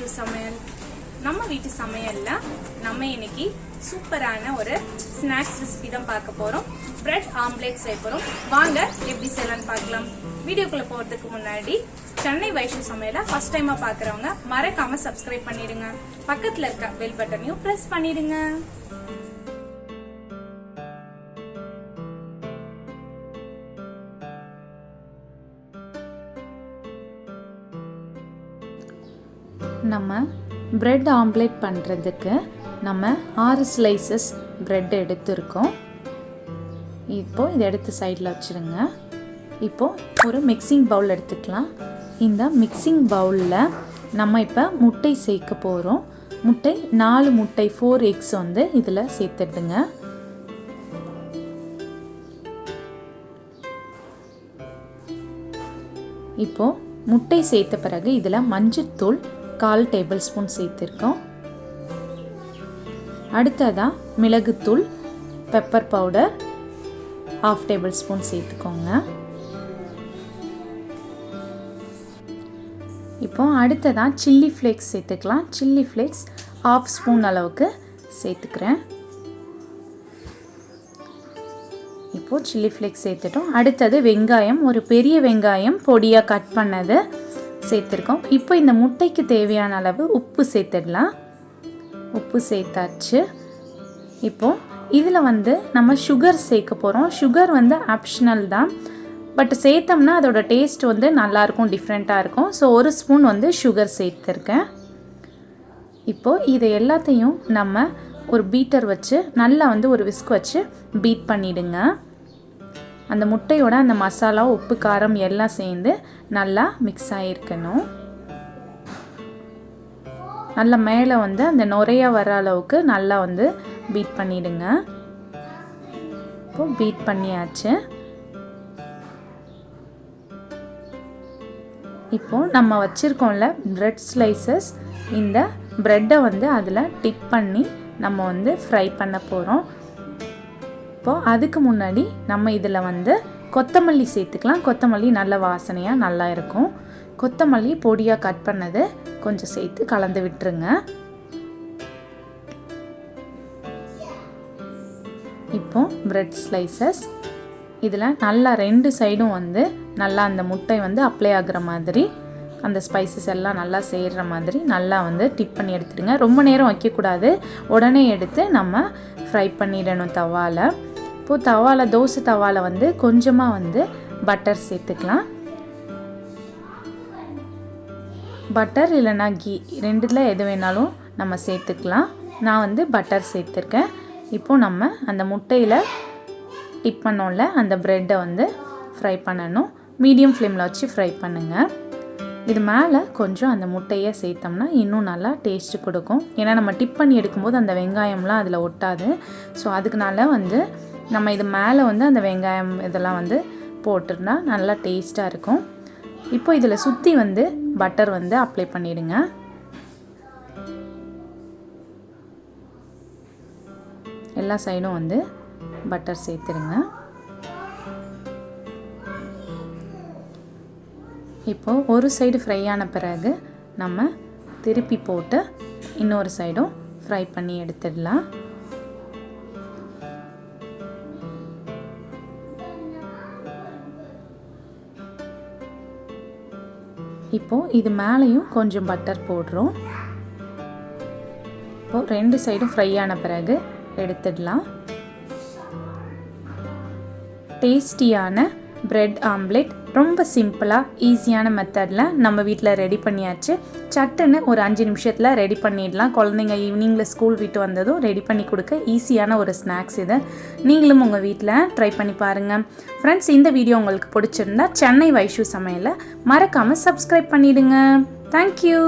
Chennaivaishusamayal. நம்ம வீட்டு சமையல்ல நம்ம இன்னைக்கு சூப்பரான ஒரு ஸ்நாக்ஸ் ரெசிபி தான் பார்க்க போறோம். பிரெட் ஆம்லெட் செய்ய போறோம். வாங்க எப்படி செய்யலாம்னு பார்க்கலாம். வீடியோக்குள்ள போறதுக்கு முன்னாடி சென்னை வைஷு சமையலை ஃபர்ஸ்ட் டைமா பார்க்கறவங்க மறக்காம சப்ஸ்கிரைப் பண்ணிடுங்க. பக்கத்துல இருக்க பெல் பட்டனையும் பிரஸ் பண்ணிடுங்க. நம்ம பிரெட் ஆம்லெட் பண்ணுறதுக்கு நம்ம 6 ஸ்லைசஸ் பிரெட் எடுத்துருக்கோம். இப்போது இதை எடுத்து சைடில் வச்சுருங்க. இப்போது ஒரு மிக்சிங் பவுல் எடுத்துக்கலாம். இந்த மிக்சிங் பவுலில் நம்ம இப்போ முட்டை சேர்க்க போகிறோம். முட்டை 4 முட்டை 4 எக்ஸ் வந்து இதில் சேர்த்துடுங்க. இப்போது முட்டை சேர்த்த பிறகு இதில் மஞ்சள்தூள் 1/4 டேபிள் ஸ்பூன் சேர்த்துருக்கோம். அடுத்ததாக மிளகுத்தூள் பெப்பர் பவுடர் 1/2 டேபிள் ஸ்பூன் சேர்த்துக்கோங்க. இப்போ அடுத்ததாக சில்லி ஃப்ளேக்ஸ் சேர்த்துக்கலாம். சில்லி ஃப்ளேக்ஸ் 1/2 ஸ்பூன் அளவுக்கு சேர்த்துக்கிறேன். இப்போது சில்லி ஃப்ளேக்ஸ் சேர்த்துட்டோம். அடுத்தது வெங்காயம், ஒரு பெரிய வெங்காயம் பொடியாக கட் பண்ணது சேர்த்துருக்கோம். இப்போ இந்த முட்டைக்கு தேவையான அளவு உப்பு சேர்த்துடலாம். உப்பு சேர்த்தாச்சு. இப்போது இதில் வந்து நம்ம சுகர் சேர்க்க போகிறோம். சுகர் வந்து ஆப்ஷனல் தான், பட் சேர்த்தோம்னா அதோட டேஸ்ட் வந்து நல்லாயிருக்கும், டிஃப்ரெண்ட்டாக இருக்கும். ஸோ 1 ஸ்பூன் வந்து சுகர் சேர்த்துருக்கேன். இப்போது இதை எல்லாத்தையும் நம்ம ஒரு பீட்டர் வச்சு நல்லா வந்து ஒரு விஸ்க் வச்சு பீட் பண்ணிவிடுங்க. அந்த முட்டையோட அந்த மசாலா, உப்பு, காரம் எல்லாம் சேர்ந்து நல்லா மிக்ஸ் ஆகிருக்கணும். நல்லா மேலே வந்து அந்த நுரையா வர அளவுக்கு நல்லா வந்து பீட் பண்ணிவிடுங்க. இப்போது பீட் பண்ணியாச்சு. இப்போது நம்ம வச்சுருக்கோம்ல பிரெட் ஸ்லைசஸ், இந்த ப்ரெட்டை வந்து அதில் டிப் பண்ணி நம்ம வந்து ஃப்ரை பண்ண போகிறோம். இப்போது அதுக்கு முன்னாடி நம்ம இதில் வந்து கொத்தமல்லி சேர்த்துக்கலாம். கொத்தமல்லி நல்ல வாசனையாக நல்லா இருக்கும். கொத்தமல்லி பொடியாக கட் பண்ணது கொஞ்சம் சேர்த்து கலந்து விட்டுருங்க. இப்போது பிரெட் ஸ்லைசஸ் இதில் நல்லா 2 சைடும் வந்து நல்லா அந்த முட்டை வந்து அப்ளை ஆகுற மாதிரி, அந்த ஸ்பைசஸ் எல்லாம் நல்லா சேர்கிற மாதிரி நல்லா வந்து டிப் பண்ணி எடுத்துடுங்க. ரொம்ப நேரம் வைக்கக்கூடாது, உடனே எடுத்து நம்ம ஃப்ரை பண்ணிடணும் தவாவில். இப்போது தவாவில், தோசை தவாவில் வந்து கொஞ்சமாக வந்து பட்டர் சேர்த்துக்கலாம். பட்டர் இல்லைனா கீ, 2ல் எது வேணாலும் நம்ம சேர்த்துக்கலாம். நான் வந்து பட்டர் சேர்த்துருக்கேன். இப்போது நம்ம அந்த முட்டையில் டிப் பண்ணோம்ல அந்த ப்ரெட்டை வந்து ஃப்ரை பண்ணணும். மீடியம் ஃப்ளேமில் வச்சு ஃப்ரை பண்ணுங்கள். இது மேலே கொஞ்சம் அந்த முட்டையை சேர்த்தோம்னா இன்னும் நல்லா டேஸ்ட்டு கொடுக்கும். ஏன்னா நம்ம டிப் பண்ணி எடுக்கும்போது அந்த வெங்காயம்லாம் அதில் ஒட்டாது. ஸோ அதுக்குனால வந்து நம்ம இது மேலே வந்து அந்த வெங்காயம் இதெல்லாம் வந்து போட்டுருந்தா நல்லா டேஸ்ட்டாக இருக்கும். இப்போ இதில் சுற்றி வந்து பட்டர் வந்து அப்ளை பண்ணிவிடுங்க. எல்லா சைடும் வந்து பட்டர் சேர்த்துடுங்க. இப்போது ஒரு சைடு ஃப்ரை ஆன பிறகு நம்ம திருப்பி போட்டு இன்னொரு சைடும் ஃப்ரை பண்ணி எடுத்துடலாம். இப்போது இது மேலேயும் கொஞ்சம் பட்டர் போடுறோம். இப்போது 2 சைடும் ஃப்ரை ஆன பிறகு எடுத்துடலாம். டேஸ்டியான பிரெட் ஆம்லெட் ரொம்ப சிம்பிளாக ஈஸியான மெத்தடில் நம்ம வீட்டில் ரெடி பண்ணியாச்சு. சட்டுன்னு ஒரு 5 நிமிஷத்தில் ரெடி பண்ணிடலாம். குழந்தைங்க ஈவினிங்கில் ஸ்கூல் விட்டு வந்ததும் ரெடி பண்ணி கொடுக்க ஈஸியான ஒரு ஸ்நாக்ஸ் இது. நீங்களும் உங்கள் வீட்டில் ட்ரை பண்ணி பாருங்கள். ஃப்ரெண்ட்ஸ், இந்த வீடியோ உங்களுக்கு பிடிச்சிருந்தா சென்னை வைஷு சமையலை மறக்காமல் சப்ஸ்கிரைப் பண்ணிவிடுங்க. தேங்க்யூ.